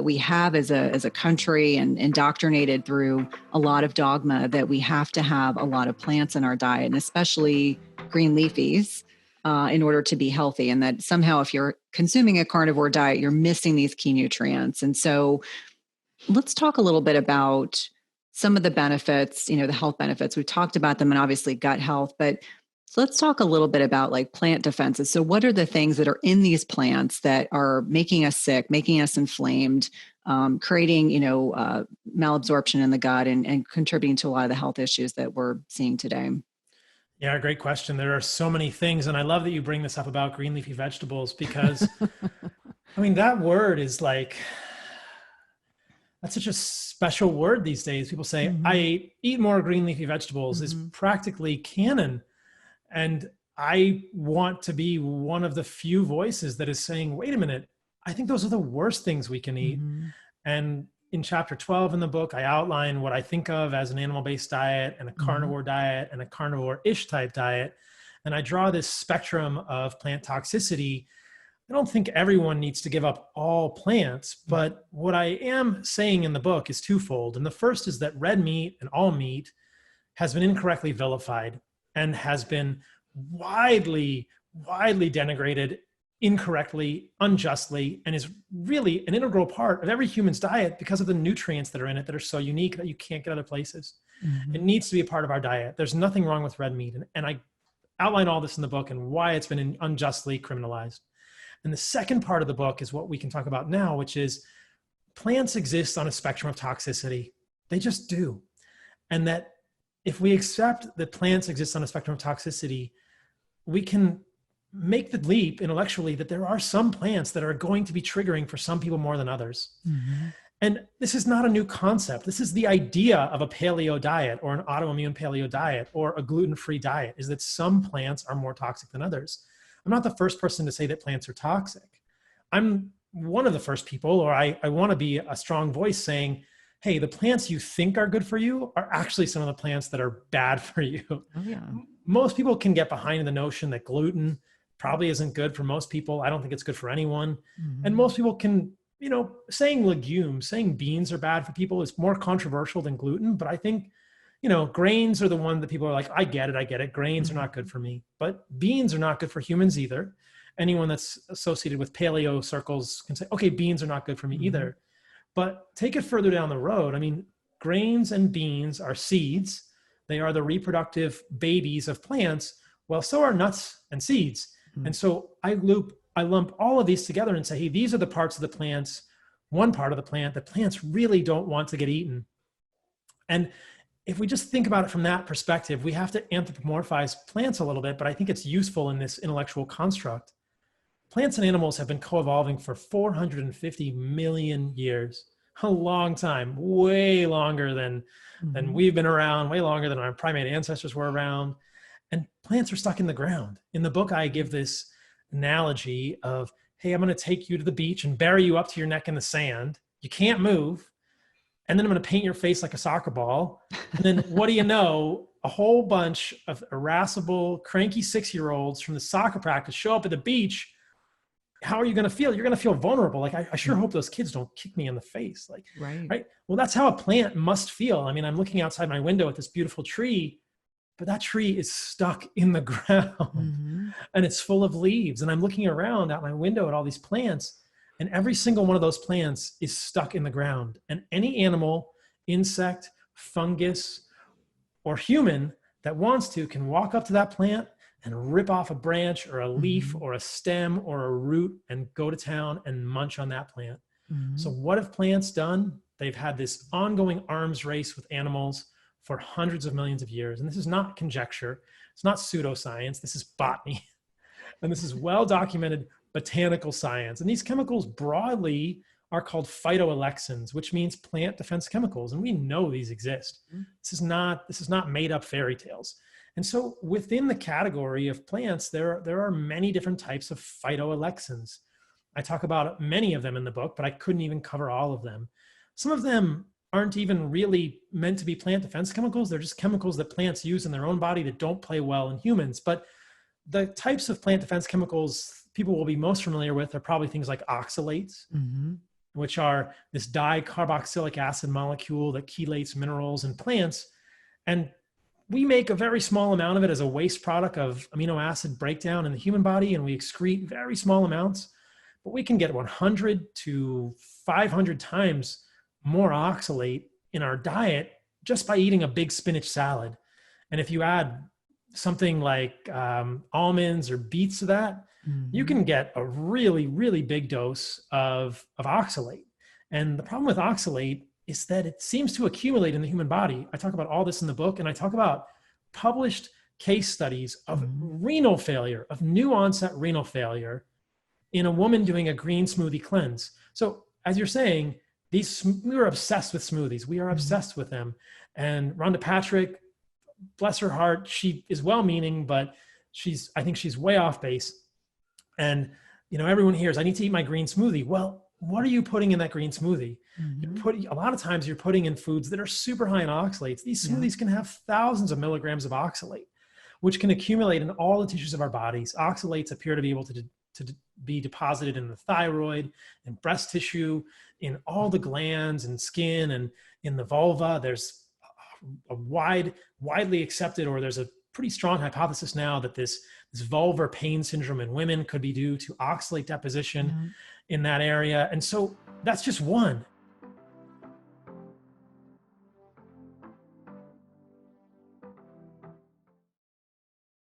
we have as a country and indoctrinated through a lot of dogma that we have to have a lot of plants in our diet, and especially green leafies, in order to be healthy. And that somehow if you're consuming a carnivore diet, you're missing these key nutrients. And so let's talk a little bit about some of the benefits, the health benefits. We've talked about them and obviously gut health, but let's talk a little bit about like plant defenses. So what are the things that are in these plants that are making us sick, making us inflamed, creating, malabsorption in the gut and contributing to a lot of the health issues that we're seeing today? Yeah, great question. There are so many things. And I love that you bring this up about green leafy vegetables because, that word is like, that's such a special word these days. People say, I eat more green leafy vegetables is practically canon. And I want to be one of the few voices that is saying, wait a minute, I think those are the worst things we can eat. And in chapter 12 in the book, I outline what I think of as an animal-based diet and a carnivore diet and a carnivore-ish type diet. And I draw this spectrum of plant toxicity. I don't think everyone needs to give up all plants, but what I am saying in the book is twofold. And the first is that red meat and all meat has been incorrectly vilified and has been widely denigrated incorrectly, unjustly, and is really an integral part of every human's diet because of the nutrients that are in it that are so unique that you can't get other places. It needs to be a part of our diet. There's nothing wrong with red meat. And I outline all this in the book and why it's been unjustly criminalized. And the second part of the book is what we can talk about now, which is plants exist on a spectrum of toxicity. They just do. And that if we accept that plants exist on a spectrum of toxicity, we can make the leap intellectually that there are some plants that are going to be triggering for some people more than others. And this is not a new concept. This is the idea of a paleo diet or an autoimmune paleo diet or a gluten-free diet, is that some plants are more toxic than others. I'm not the first person to say that plants are toxic. I'm one of the first people, or I want to be a strong voice saying, hey, the plants you think are good for you are actually some of the plants that are bad for you. Most people can get behind the notion that gluten probably isn't good for most people. I don't think it's good for anyone. And most people can, saying legumes, saying beans are bad for people is more controversial than gluten. But I think, grains are the one that people are like, I get it. Grains are not good for me. But beans are not good for humans either. Anyone that's associated with paleo circles can say, okay, beans are not good for me either. But take it further down the road. Grains and beans are seeds. They are the reproductive babies of plants. Well, so are nuts and seeds. And so I lump all of these together and say, hey, these are the parts of the plants, one part of the plant that plants really don't want to get eaten. And if we just think about it from that perspective, we have to anthropomorphize plants a little bit, but I think it's useful in this intellectual construct. Plants and animals have been co-evolving for 450 million years, a long time, way longer than we've been around, way longer than our primate ancestors were around. And plants are stuck in the ground. In the book, I give this analogy of, hey, I'm going to take you to the beach and bury you up to your neck in the sand. You can't move. And then I'm going to paint your face like a soccer ball. And then what do you know? A whole bunch of irascible, cranky 6-year-olds from the soccer practice show up at the beach. How are you going to feel? You're going to feel vulnerable. Like, I sure hope those kids don't kick me in the face. Like, right? Well, that's how a plant must feel. I'm looking outside my window at this beautiful tree, but that tree is stuck in the ground and it's full of leaves. And I'm looking around out my window at all these plants, and every single one of those plants is stuck in the ground. And any animal, insect, fungus, or human that wants to can walk up to that plant and rip off a branch or a leaf or a stem or a root and go to town and munch on that plant. So what have plants done? They've had this ongoing arms race with animals for hundreds of millions of years. And this is not conjecture. It's not pseudoscience. This is botany. And this is well-documented botanical science. And these chemicals broadly are called phytoalexins, which means plant defense chemicals. And we know these exist. This is not made up fairy tales. And so within the category of plants, there are many different types of phytoalexins. I talk about many of them in the book, but I couldn't even cover all of them. Some of them aren't even really meant to be plant defense chemicals. They're just chemicals that plants use in their own body that don't play well in humans. But the types of plant defense chemicals people will be most familiar with are probably things like oxalates. which are this dicarboxylic acid molecule that chelates minerals in plants. And we make a very small amount of it as a waste product of amino acid breakdown in the human body, and we excrete very small amounts, but we can get 100 to 500 times more oxalate in our diet just by eating a big spinach salad. And if you add something like almonds or beets to that, you can get a really, really big dose of oxalate. And the problem with oxalate is that it seems to accumulate in the human body. I talk about all this in the book, and I talk about published case studies of renal failure, of new onset renal failure in a woman doing a green smoothie cleanse. So as you're saying, we were obsessed with smoothies. We are obsessed with them. And Rhonda Patrick, bless her heart, she is well-meaning, but I think she's way off base. And, everyone hears, I need to eat my green smoothie. Well, what are you putting in that green smoothie? A lot of times you're putting in foods that are super high in oxalates. These smoothies can have thousands of milligrams of oxalate, which can accumulate in all the tissues of our bodies. Oxalates appear to be able to be deposited in the thyroid, in breast tissue, in all the glands and skin, and in the vulva. There's a widely accepted, or there's a pretty strong hypothesis now that this vulvar pain syndrome in women could be due to oxalate deposition in that area. And so that's just one.